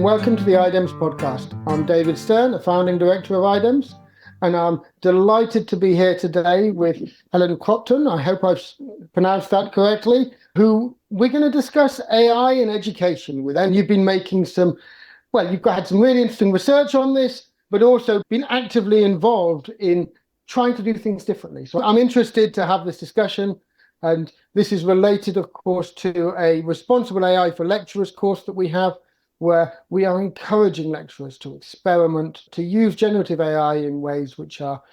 welcome to the IDEMS podcast. I'm David Stern, the founding director of IDEMS, and I'm delighted to be here today with Helen Crompton, I hope I've pronounced that correctly, who we're going to discuss AI in education with. And you've been making you've had some really interesting research on this, but also been actively involved in trying to do things differently. So I'm interested to have this discussion. And this is related, of course, to a Responsible AI for Lecturers course that we have, where we are encouraging lecturers to experiment, to use generative AI in ways which are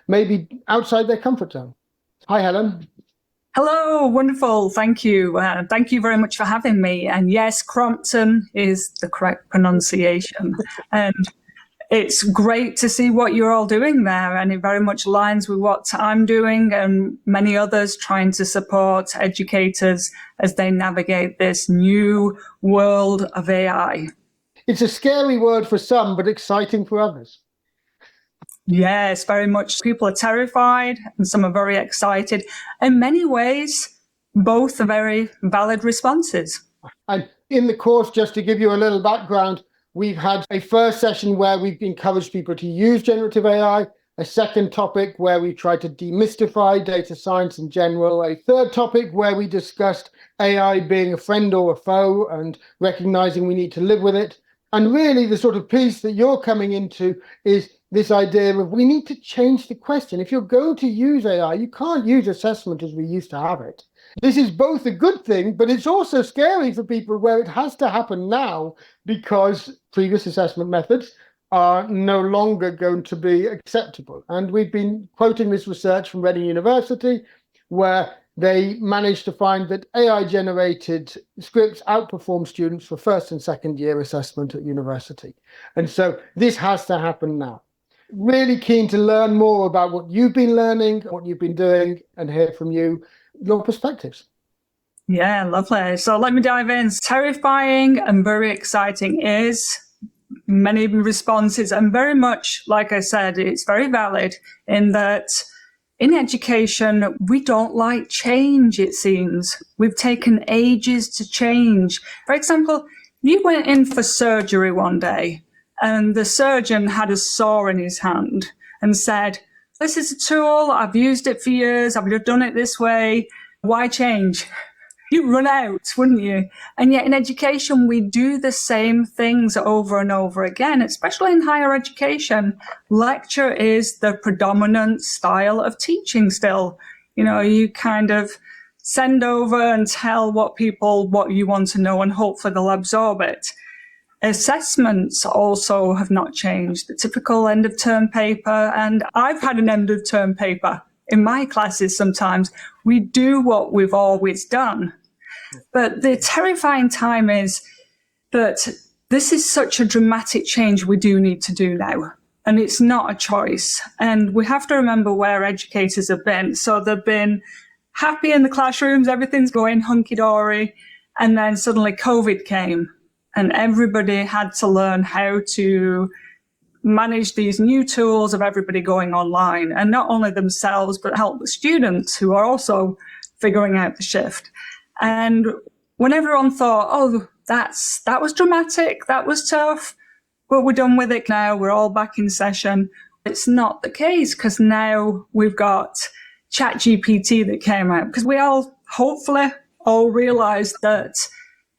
maybe outside their comfort zone. Hi, Helen. Hello, wonderful. Thank you. Thank you very much for having me. And yes, Crompton is the correct pronunciation. And it's great to see what you're all doing there. And it very much aligns with what I'm doing and many others trying to support educators as they navigate this new world of AI. It's a scary word for some, but exciting for others. Yes, very much. People are terrified and some are very excited. In many ways, both are very valid responses. And in the course, just to give you a little background, we've had a first session where we've encouraged people to use generative AI, a second topic where we tried to demystify data science in general, a third topic where we discussed AI being a friend or a foe and recognizing we need to live with it. And really the sort of piece that you're coming into is this idea of we need to change the question. If you're going to use AI, you can't use assessment as we used to have it. This is both a good thing, but it's also scary for people where it has to happen now because previous assessment methods are no longer going to be acceptable. And we've been quoting this research from Reading University, where they managed to find that AI-generated scripts outperform students for first and second year assessment at university. And so this has to happen now. Really keen to learn more about what you've been learning, what you've been doing, and hear from you, your perspectives. Yeah, lovely. So let me dive in. Terrifying and very exciting is many responses, and very much, like I said, it's very valid in that in education, we don't like change, it seems. We've taken ages to change. For example, you went in for surgery one day and the surgeon had a saw in his hand and said, "This is a tool, I've used it for years, I've done it this way, why change?" You'd run out, wouldn't you? And yet in education, we do the same things over and over again, especially in higher education. Lecture is the predominant style of teaching still. You kind of send over and tell what you want to know, and hopefully they'll absorb it. Assessments also have not changed. The typical end of term paper, and I've had an end of term paper in my classes sometimes. We do what we've always done. But the terrifying time is that this is such a dramatic change we do need to do now. And it's not a choice. And we have to remember where educators have been. So they've been happy in the classrooms, everything's going hunky-dory. And then suddenly COVID came and everybody had to learn how to manage these new tools of everybody going online, and not only themselves, but help the students who are also figuring out the shift. And when everyone thought, oh, that was dramatic, that was tough, but we're done with it now, we're all back in session. It's not the case, because now we've got ChatGPT that came out, because we all hopefully all realized that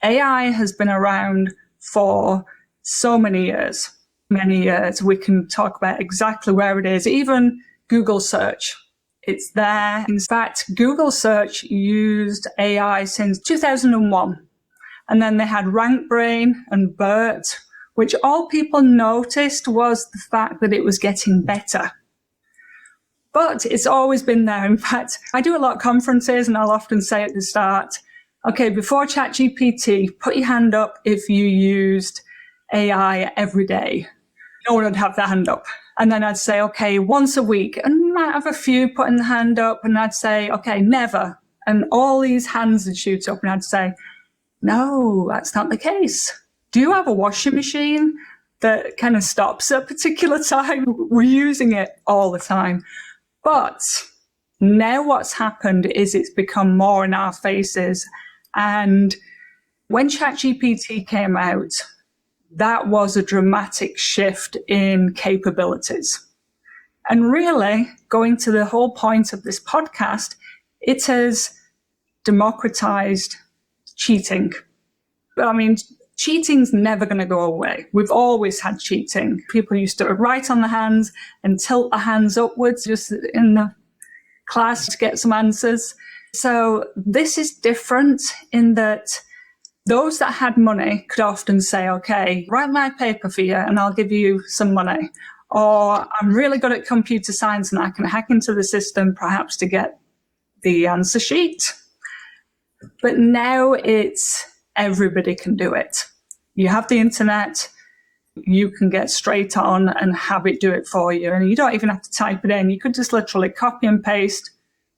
AI has been around for so many years. We can talk about exactly where it is. Even Google search, it's there. In fact, Google search used AI since 2001. And then they had RankBrain and BERT, which all people noticed was the fact that it was getting better. But it's always been there. In fact, I do a lot of conferences and I'll often say at the start, okay, before ChatGPT, put your hand up if you used AI every day. No one would have their hand up. And then I'd say, okay, once a week. And might have a few putting the hand up. And I'd say, okay, never. And all these hands would shoot up. And I'd say, no, that's not the case. Do you have a washing machine that kind of stops at a particular time? We're using it all the time. But now what's happened is it's become more in our faces. And when ChatGPT came out, that was a dramatic shift in capabilities. And really, going to the whole point of this podcast, it has democratized cheating. I mean, cheating's never going to go away. We've always had cheating. People used to write on the hands and tilt the hands upwards just in the class to get some answers. So this is different in that those that had money could often say, okay, write my paper for you and I'll give you some money. Or I'm really good at computer science and I can hack into the system perhaps to get the answer sheet. But now it's everybody can do it. You have the internet, you can get straight on and have it do it for you. And you don't even have to type it in. You could just literally copy and paste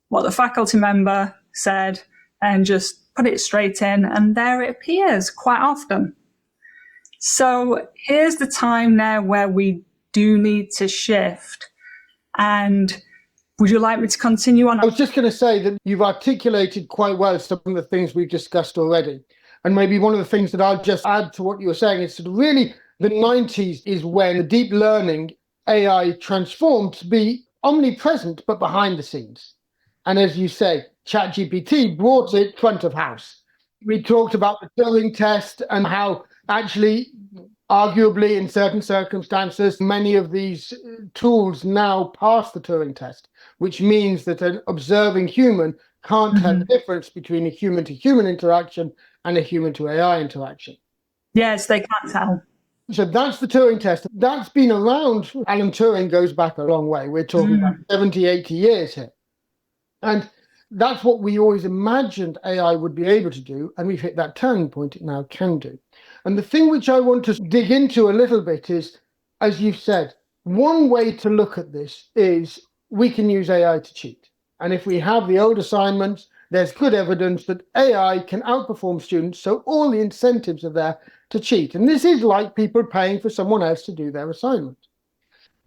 what the faculty member said and just put it straight in, and there it appears quite often. So here's the time now where we do need to shift. And would you like me to continue on? I was just going to say that you've articulated quite well some of the things we've discussed already. And maybe one of the things that I'll just add to what you were saying is that really the 90s is when the deep learning AI transformed to be omnipresent, but behind the scenes. And as you say, ChatGPT brought it front of house. We talked about the Turing test and how actually, arguably in certain circumstances, many of these tools now pass the Turing test, which means that an observing human can't tell the difference between a human-to-human interaction and a human-to-AI interaction. Yes, they can't tell. So that's the Turing test. That's been around. Alan Turing goes back a long way. We're talking about 70, 80 years here. And that's what we always imagined AI would be able to do. And we've hit that turning point it now can do. And the thing which I want to dig into a little bit is, as you've said, one way to look at this is we can use AI to cheat. And if we have the old assignments, there's good evidence that AI can outperform students. So all the incentives are there to cheat. And this is like people paying for someone else to do their assignment.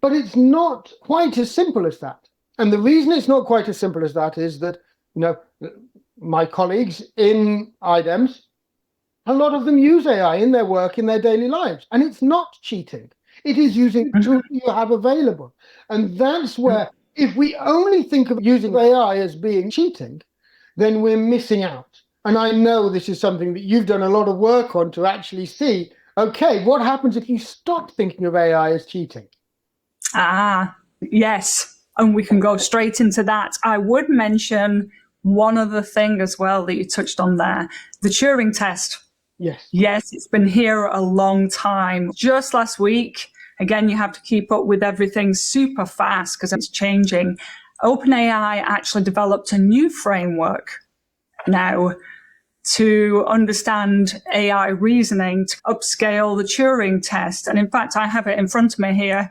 But it's not quite as simple as that. And the reason it's not quite as simple as that is that, my colleagues in IDEMS, a lot of them use AI in their work, in their daily lives. And it's not cheating. It is using the tools you have available. And that's where, if we only think of using AI as being cheating, then we're missing out. And I know this is something that you've done a lot of work on to actually see, okay, what happens if you stop thinking of AI as cheating? Yes. And we can go straight into that. I would mention one other thing as well that you touched on there, the Turing test. Yes, it's been here a long time. Just last week, again, you have to keep up with everything super fast because it's changing. OpenAI actually developed a new framework now to understand AI reasoning, to upscale the Turing test. And in fact, I have it in front of me here.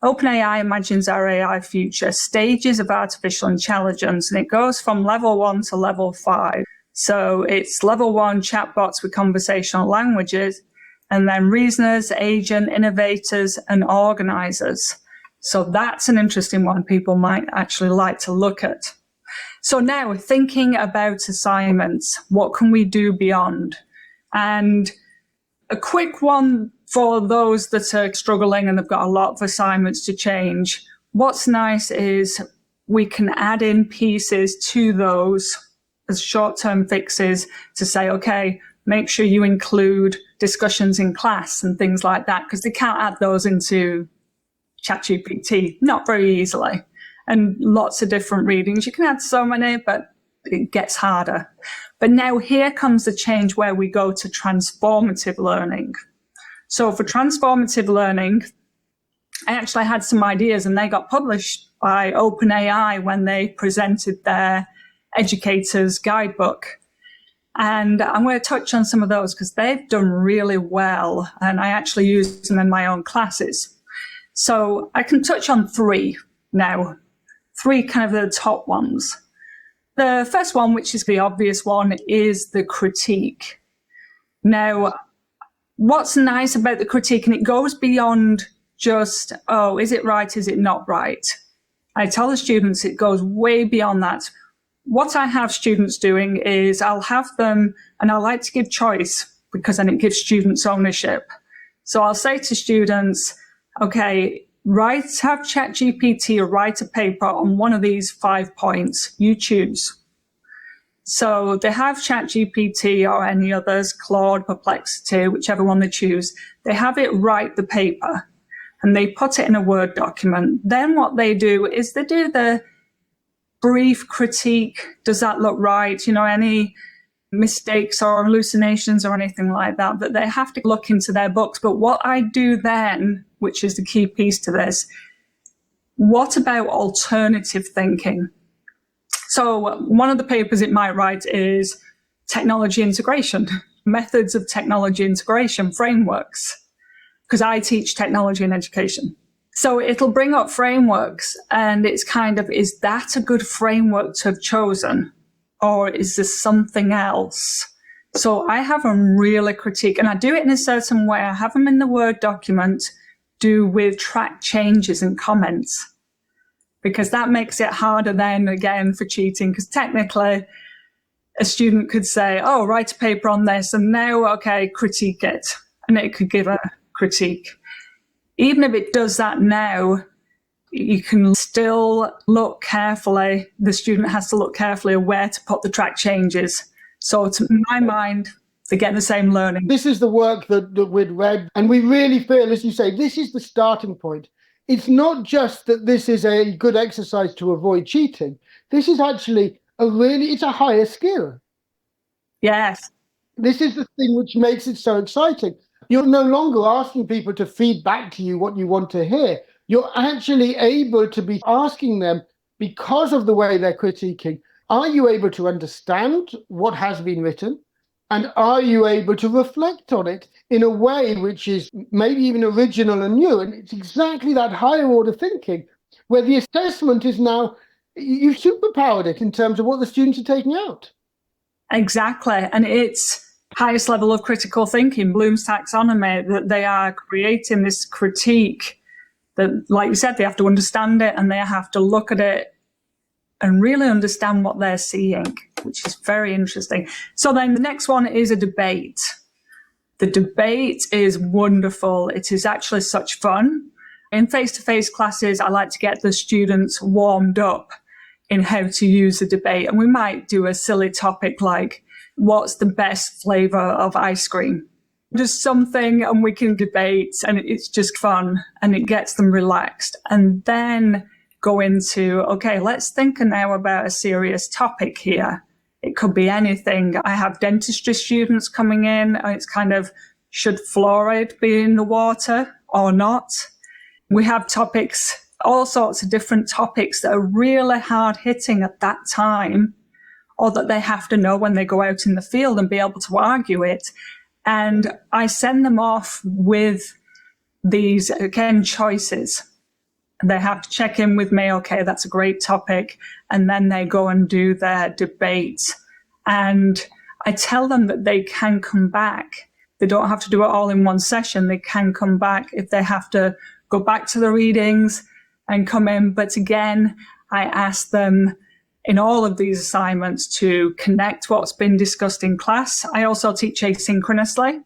OpenAI imagines our AI future, stages of artificial intelligence, and it goes from level 1 to level 5. So it's level 1 chatbots with conversational languages, and then reasoners, agent, innovators, and organizers. So that's an interesting one people might actually like to look at. So now thinking about assignments, what can we do beyond? And a quick one for those that are struggling and they've got a lot of assignments to change. What's nice is we can add in pieces to those as short-term fixes to say, okay, make sure you include discussions in class and things like that, because they can't add those into ChatGPT, not very easily. And lots of different readings. You can add so many, but it gets harder. But now here comes the change where we go to transformative learning. So for transformative learning, I actually had some ideas and they got published by OpenAI when they presented their educator's guidebook. And I'm going to touch on some of those because they've done really well. And I actually use them in my own classes. So I can touch on three now, three kind of the top ones. The first one, which is the obvious one, is the critique. Now, what's nice about the critique, and it goes beyond just, oh, is it right, is it not right? I tell the students it goes way beyond that. What I have students doing is I'll have them, and I like to give choice because then it gives students ownership. So I'll say to students, okay, have ChatGPT or write a paper on one of these 5 points. You choose. So they have ChatGPT or any others, Claude, Perplexity, whichever one they choose. They have it write the paper and they put it in a Word document. Then what they do is they do the brief critique. Does that look right? Any mistakes or hallucinations or anything like that, that they have to look into their books. But what I do then, which is the key piece to this, what about alternative thinking? So one of the papers it might write is technology integration, methods of technology integration, frameworks, because I teach technology in education. So it'll bring up frameworks and it's kind of, is that a good framework to have chosen? Or is there something else? So I have them really critique, and I do it in a certain way. I have them in the Word document, do with track changes and comments, because that makes it harder then again for cheating, because technically a student could say, oh, write a paper on this, and now, okay, critique it. And it could give a critique. Even if it does that now, you can still look carefully. The student has to look carefully at where to put the track changes. So to my mind, they get the same learning. This is the work that we'd read. And we really feel, as you say, this is the starting point. It's not just that this is a good exercise to avoid cheating. This is actually it's a higher skill. Yes. This is the thing which makes it so exciting. You're no longer asking people to feed back to you what you want to hear. You're actually able to be asking them, because of the way they're critiquing, are you able to understand what has been written? And are you able to reflect on it in a way which is maybe even original and new? And it's exactly that higher order thinking where the assessment is now, you've superpowered it in terms of what the students are taking out. Exactly. And it's highest level of critical thinking, Bloom's taxonomy, that they are creating this critique that, like you said, they have to understand it and they have to look at it and really understand what they're seeing, which is very interesting. So then the next one is a debate. The debate is wonderful. It is actually such fun. In face-to-face classes, I like to get the students warmed up in how to use a debate. And we might do a silly topic like, what's the best flavor of ice cream? Just something, and we can debate, and it's just fun, and it gets them relaxed. And then go into, okay, let's think now about a serious topic here. It could be anything. I have dentistry students coming in, and it's kind of, should fluoride be in the water or not? We have topics, all sorts of different topics that are really hard hitting at that time, or that they have to know when they go out in the field and be able to argue it. And I send them off with these, again, choices. They have to check in with me, okay, that's a great topic. And then they go and do their debate. And I tell them that they can come back. They don't have to do it all in one session. They can come back if they have to go back to the readings and come in. But again, I ask them in all of these assignments to connect what's been discussed in class. I also teach asynchronously.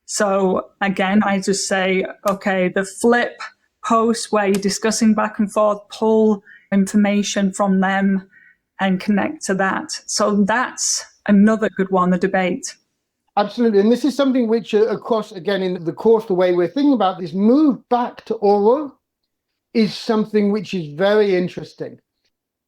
So again, I just say, okay, the flip post where you're discussing back and forth, pull information from them and connect to that. So that's another good one, the debate. Absolutely. And this is something which across, again, in the course, the way we're thinking about this move back to oral is something which is very interesting.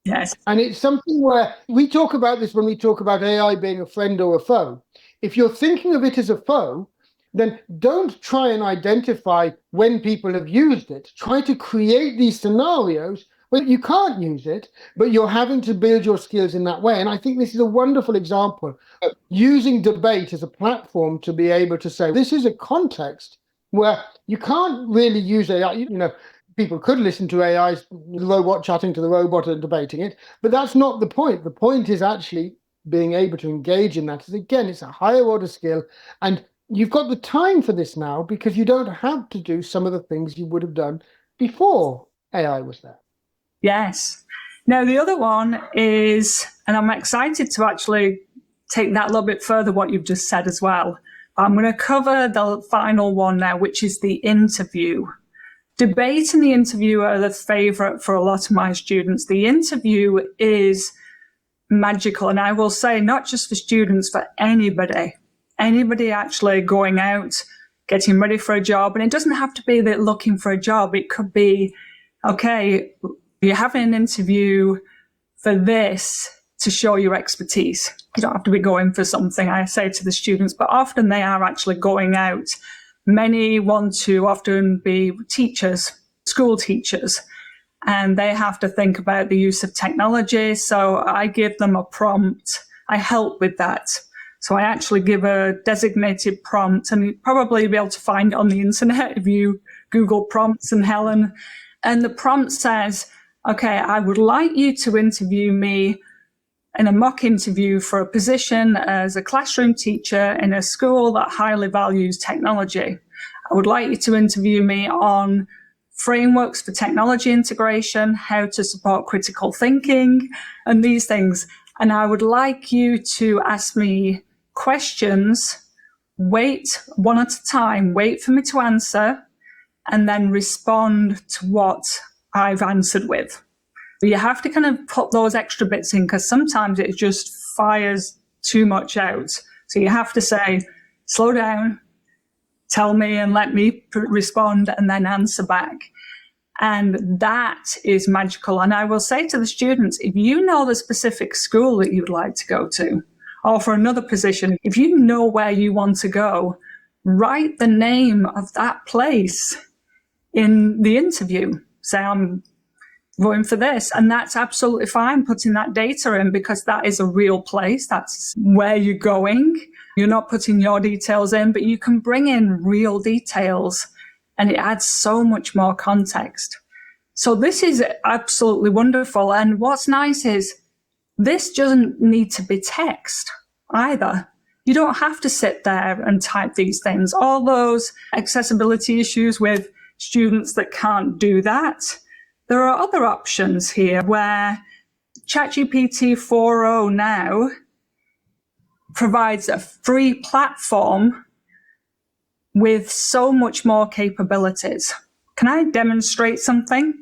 Yes. And it's something where we talk about this when we talk about AI being a friend or a foe. If you're thinking of it as a foe, then don't try and identify when people have used it. Try to create these scenarios where you can't use it, but you're having to build your skills in that way. And I think this is a wonderful example of using debate as a platform to be able to say, this is a context where you can't really use AI. People could listen to AI's robot chatting to the robot and debating it, but that's not the point. The point is actually being able to engage in that. Again, it's a higher order skill, and you've got the time for this now because you don't have to do some of the things you would have done before AI was there. Yes. Now, the other one is, and I'm excited to actually take that a little bit further, what you've just said as well, I'm going to cover the final one now, which is the interview. Debate and the interview are the favorite for a lot of my students. The interview is magical. And I will say, not just for students, for anybody actually going out, getting ready for a job. And it doesn't have to be that looking for a job. It could be, okay, you're having an interview for this to show your expertise. You don't have to be going for something, I say to the students, but often they are actually going out. Many want to often be teachers, school teachers, and they have to think about the use of technology. So I give them a prompt. I help with that. So I actually give a designated prompt, and you'll probably be able to find it on the internet if you Google prompts and Helen. And the prompt says, okay, I would like you to interview me in a mock interview for a position as a classroom teacher in a school that highly values technology. I would like you to interview me on frameworks for technology integration, how to support critical thinking, and these things. And I would like you to ask me questions, wait one at a time, wait for me to answer, and then respond to what I've answered with. You have to kind of put those extra bits in because sometimes it just fires too much out. So you have to say, slow down, tell me and let me respond and then answer back. And that is magical. And I will say to the students, if you know the specific school that you'd like to go to, or for another position, if you know where you want to go, write the name of that place in the interview. Say, I'm going for this. And that's absolutely fine putting that data in because that is a real place. That's where you're going. You're not putting your details in, but you can bring in real details and it adds so much more context. So this is absolutely wonderful. And what's nice is this doesn't need to be text either. You don't have to sit there and type these things. All those accessibility issues with students that can't do that. There are other options here where ChatGPT 4.0 now provides a free platform with so much more capabilities. Can I demonstrate something?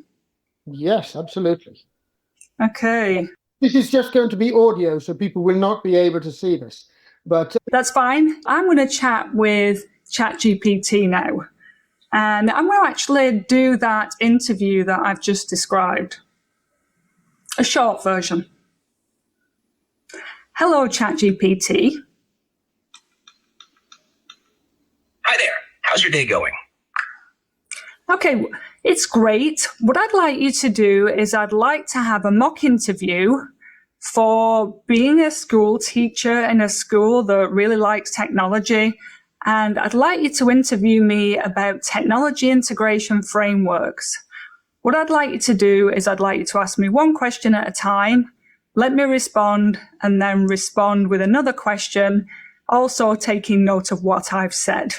Yes, absolutely. Okay. This is just going to be audio, so people will not be able to see this. But that's fine. I'm going to chat with ChatGPT now. And I'm going to actually do that interview that I've just described. A short version. Hello, ChatGPT. Hi there. How's your day going? Okay, it's great. What I'd like you to do is I'd like to have a mock interview for being a school teacher in a school that really likes technology. And I'd like you to interview me about technology integration frameworks. What I'd like you to do is I'd like you to ask me one question at a time, let me respond, and then respond with another question, also taking note of what I've said.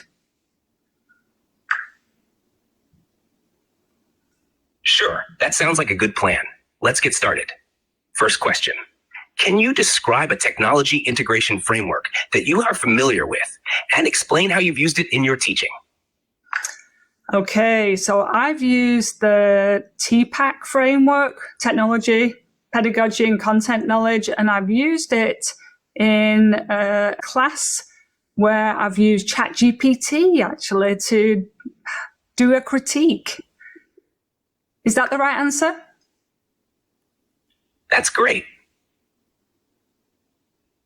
Sure, that sounds like a good plan. Let's get started. First question. Can you describe a technology integration framework that you are familiar with and explain how you've used it in your teaching? Okay, so I've used the TPACK framework, technology, pedagogy, and content knowledge, and I've used it in a class where I've used ChatGPT actually to do a critique. Is that the right answer? That's great.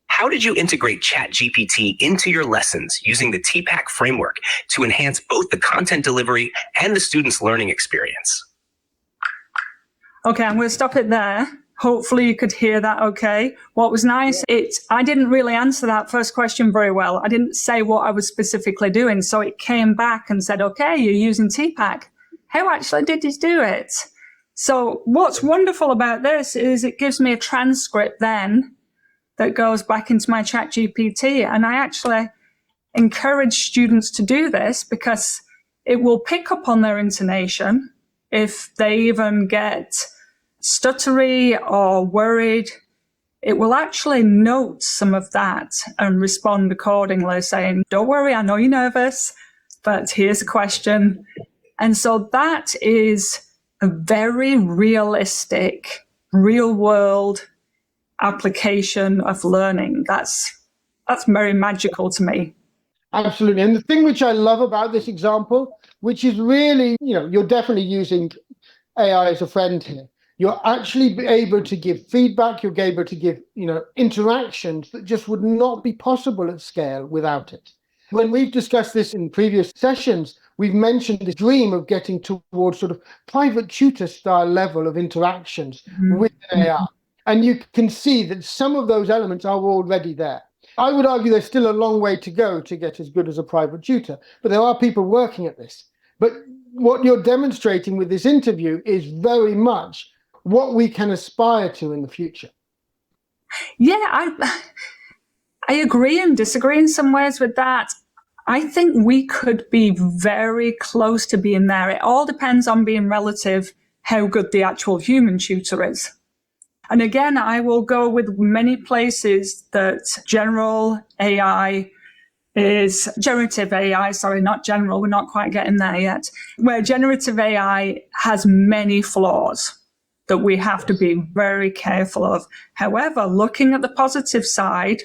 How did you integrate ChatGPT into your lessons using the TPACK framework to enhance both the content delivery and the student's learning experience? Okay, I'm going to stop it there. Hopefully you could hear that okay. What was nice, I didn't really answer that first question very well. I didn't say what I was specifically doing. So it came back and said, okay, you're using TPACK. How actually did you do it? So what's wonderful about this is it gives me a transcript then that goes back into my ChatGPT. And I actually encourage students to do this because it will pick up on their intonation. If they even get stuttery or worried, it will actually note some of that and respond accordingly, saying, don't worry, I know you're nervous, but here's a question. And so that is a very realistic, real world application of learning. That's very magical to me. Absolutely. And the thing which I love about this example, which is really, you're definitely using AI as a friend here. You're actually able to give feedback. You're able to give, interactions that just would not be possible at scale without it. When we've discussed this in previous sessions, we've mentioned the dream of getting towards sort of private tutor style level of interactions with AI. And you can see that some of those elements are already there. I would argue there's still a long way to go to get as good as a private tutor, but there are people working at this. But what you're demonstrating with this interview is very much what we can aspire to in the future. Yeah, I agree and disagree in some ways with that. I think we could be very close to being there. It all depends on being relative how good the actual human tutor is. And again, I will go with many places that generative AI, not general, we're not quite getting there yet, where generative AI has many flaws that we have to be very careful of. However, looking at the positive side,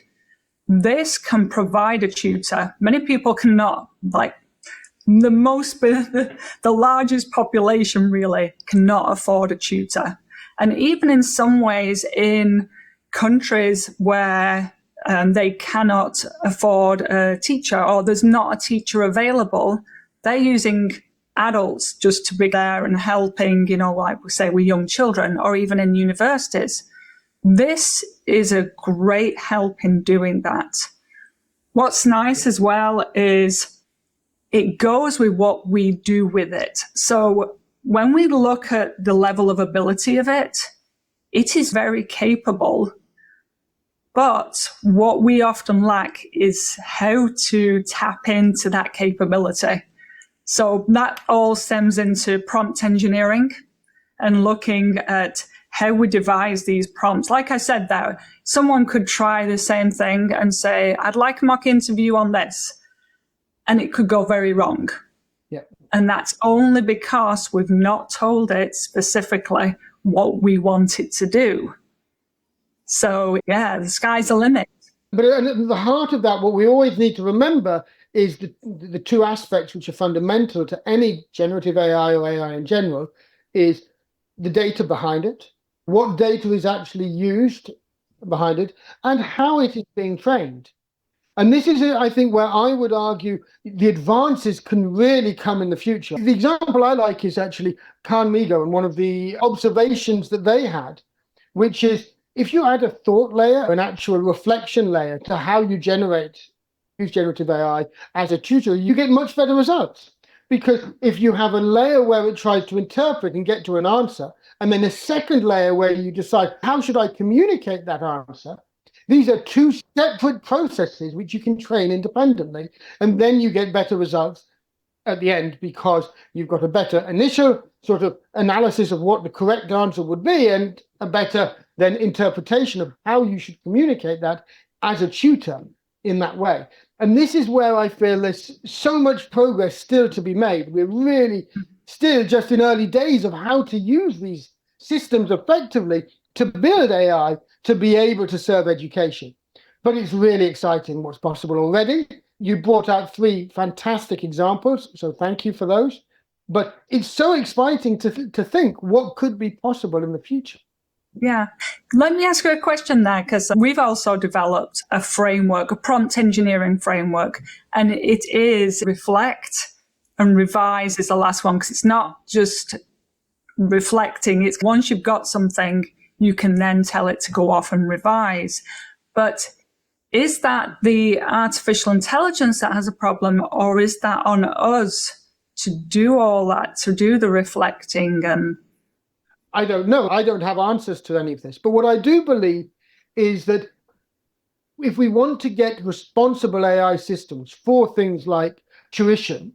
this can provide a tutor. Many people cannot, like the largest population really cannot afford a tutor. And even in some ways in countries where they cannot afford a teacher or there's not a teacher available, they're using adults just to be there and helping, like we say, with young children or even in universities. This is a great help in doing that. What's nice as well is it goes with what we do with it. So when we look at the level of ability of it, it is very capable. But what we often lack is how to tap into that capability. So that all stems into prompt engineering and looking at how we devise these prompts. Like I said, though, someone could try the same thing and say, I'd like a mock interview on this. And it could go very wrong. Yeah. And that's only because we've not told it specifically what we want it to do. So, yeah, the sky's the limit. But at the heart of that, what we always need to remember is the two aspects which are fundamental to any generative AI or AI in general is the data behind it, what data is actually used behind it, and how it is being trained. And this is, I think, where I would argue the advances can really come in the future. The example I like is actually Carnegie and one of the observations that they had, which is if you add a thought layer, an actual reflection layer to how you use generative AI as a tutor, you get much better results. Because if you have a layer where it tries to interpret and get to an answer, and then a second layer where you decide, how should I communicate that answer? These are two separate processes which you can train independently, and then you get better results at the end because you've got a better initial sort of analysis of what the correct answer would be and a better then interpretation of how you should communicate that as a tutor in that way. And this is where I feel there's so much progress still to be made. We're really still just in early days of how to use these systems effectively to build AI to be able to serve education. But it's really exciting what's possible already. You brought out 3 fantastic examples, so thank you for those. But it's so exciting to think what could be possible in the future. Yeah. Let me ask you a question there, because we've also developed a framework, a prompt engineering framework, and it is reflect and revise is the last one, because it's not just reflecting. It's once you've got something, you can then tell it to go off and revise. But is that the artificial intelligence that has a problem, or is that on us to do all that, to do the reflecting? And I don't know. I don't have answers to any of this. But what I do believe is that if we want to get responsible AI systems for things like tuition,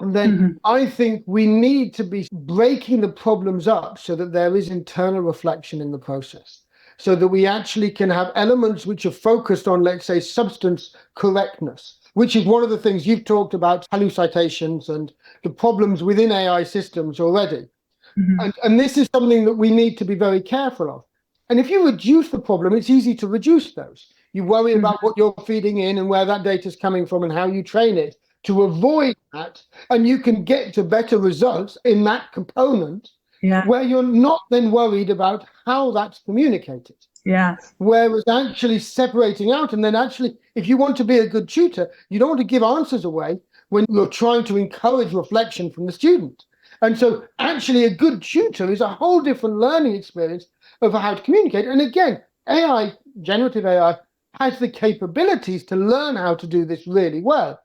then I think we need to be breaking the problems up so that there is internal reflection in the process. so that we actually can have elements which are focused on, let's say, substance correctness, which is one of the things you've talked about, hallucinations and the problems within AI systems already. And this is something that we need to be very careful of. And if you reduce the problem, it's easy to reduce those. You worry about what you're feeding in and where that data is coming from and how you train it to avoid that. And you can get to better results in that component where you're not then worried about how that's communicated. Yeah. Whereas actually separating out, and then actually, if you want to be a good tutor, you don't want to give answers away when you're trying to encourage reflection from the student. And so actually a good tutor is a whole different learning experience of how to communicate. And again, AI, generative AI, has the capabilities to learn how to do this really well.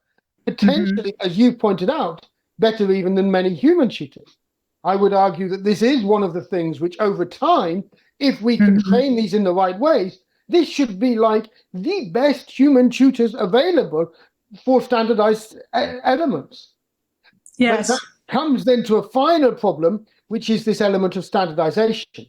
Potentially, as you pointed out, better even than many human tutors. I would argue that this is one of the things which over time, if we can train these in the right ways, this should be like the best human tutors available for standardized elements. Yes. But that comes then to a final problem, which is this element of standardization.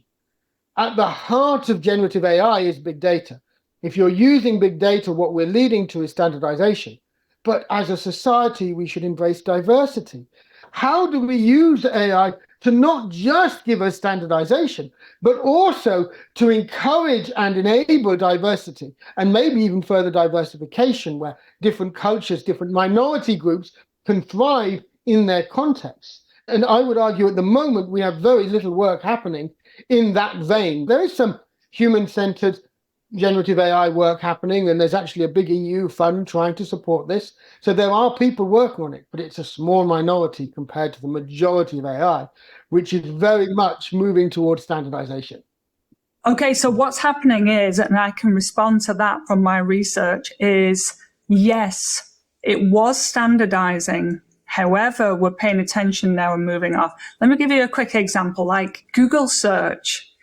At the heart of generative AI is big data. If you're using big data, what we're leading to is standardization. But as a society, we should embrace diversity. How do we use AI to not just give us standardization, but also to encourage and enable diversity, and maybe even further diversification, where different cultures, different minority groups can thrive in their context? And I would argue at the moment we have very little work happening in that vein. There is some human-centered generative AI work happening, and there's actually a big EU fund trying to support this. So there are people working on it, but it's a small minority compared to the majority of AI, which is very much moving towards standardization. Okay, so what's happening is, and I can respond to that from my research, is yes, it was standardizing. However, we're paying attention now and moving off. Let me give you a quick example, like Google search.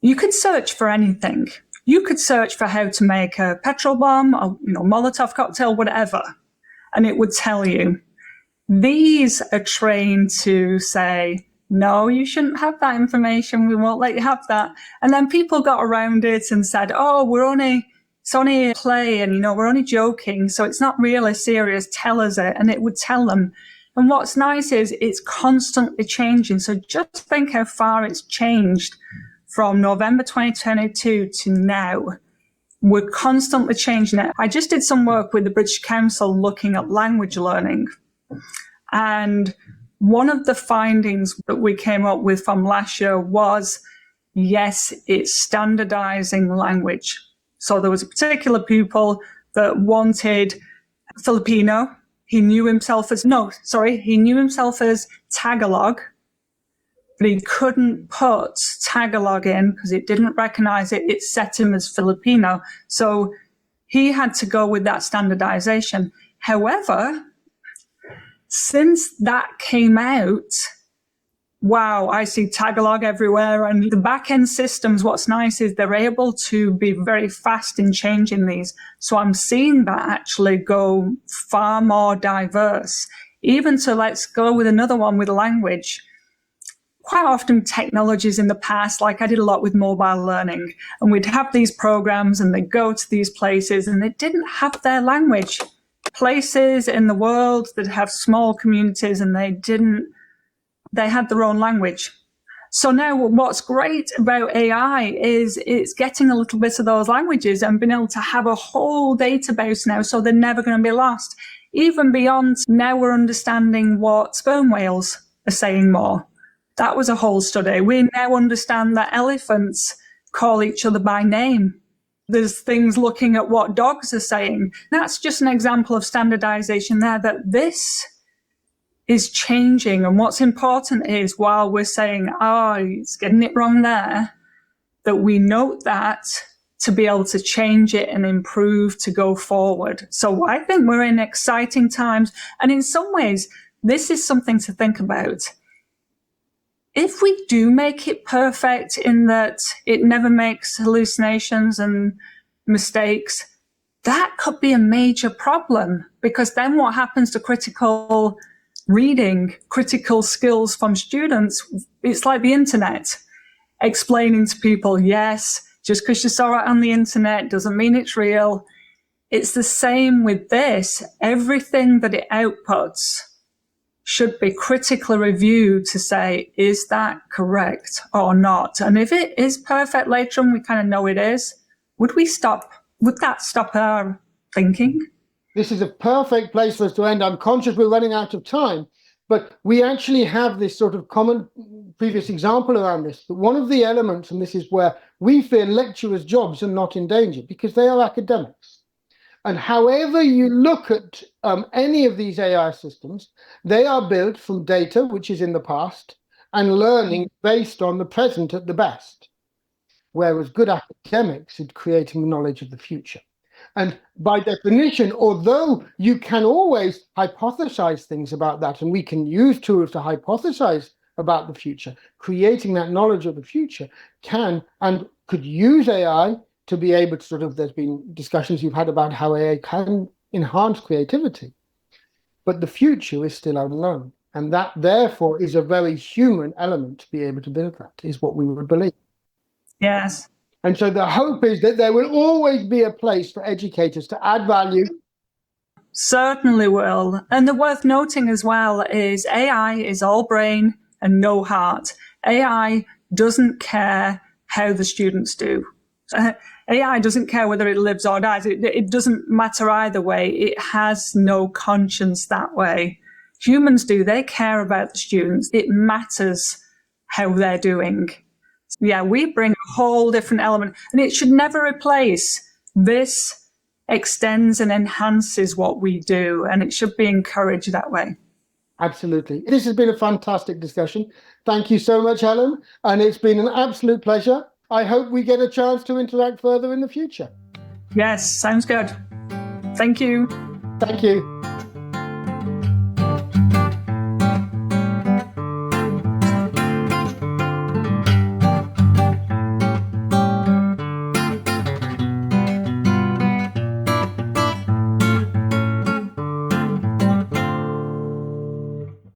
You could search for anything. You could search for how to make a petrol bomb, or Molotov cocktail, whatever, and it would tell you. These are trained to say, no, you shouldn't have that information. We won't let you have that. And then people got around it and said, oh, it's only a play, and we're only joking, so it's not really serious. Tell us it, and it would tell them. And what's nice is it's constantly changing. So just think how far it's changed from November 2022 to now. We're constantly changing it. I just did some work with the British Council looking at language learning. And one of the findings that we came up with from last year was, yes, it's standardizing language. So there was a particular pupil that wanted Filipino. He knew himself as Tagalog, but he couldn't put Tagalog in because it didn't recognize it. It set him as Filipino. So he had to go with that standardization. However, since that came out, wow, I see Tagalog everywhere. And the back-end systems, what's nice is they're able to be very fast in changing these. So I'm seeing that actually go far more diverse. Even to, let's go with another one with language. Quite often technologies in the past, like I did a lot with mobile learning, and we'd have these programs and they'd go to these places and they didn't have their language. Places in the world that have small communities and they had their own language. So now what's great about AI is it's getting a little bit of those languages and being able to have a whole database now, so they're never going to be lost. Even beyond, now we're understanding what sperm whales are saying more. That was a whole study. We now understand that elephants call each other by name. There's things looking at what dogs are saying. That's just an example of standardization there, that this is changing. And what's important is, while we're saying, oh, it's getting it wrong there, that we note that to be able to change it and improve to go forward. So I think we're in exciting times. And in some ways, this is something to think about. If we do make it perfect in that it never makes hallucinations and mistakes, that could be a major problem, because then what happens to critical reading, critical skills from students? It's like the internet, explaining to people, yes, Just because you saw it on the internet doesn't mean it's real. It's the same with this. Everything that it outputs should be critically reviewed to say, is that correct or not? And if it is perfect later on, we kind of know it is, would that stop our thinking? This is a perfect place for us to end. I'm conscious we're running out of time, but we actually have this sort of common previous example around this. But one of the elements, and this is where we feel lecturers' jobs are not in danger because they are academics. And however you look at any of these AI systems, they are built from data which is in the past and learning based on the present at the best, whereas good academics are creating knowledge of the future. And by definition, although you can always hypothesize things about that, and we can use tools to hypothesize about the future, creating that knowledge of the future can and could use AI to be able to there's been discussions you've had about how AI can enhance creativity, but the future is still unknown. And that therefore is a very human element to be able to build that, is what we would believe. Yes. And so the hope is that there will always be a place for educators to add value. Certainly will. And the worth noting as well is AI is all brain and no heart. AI doesn't care how the students do. AI doesn't care whether it lives or dies. It doesn't matter either way. It has no conscience that way. Humans do. They care about the students. It matters how they're doing. Yeah, we bring a whole different element, and it should never replace. This extends and enhances what we do, and it should be encouraged that way. Absolutely. This has been a fantastic discussion. Thank you so much, Helen, and it's been an absolute pleasure. I hope we get a chance to interact further in the future. Yes, sounds good. Thank you. Thank you.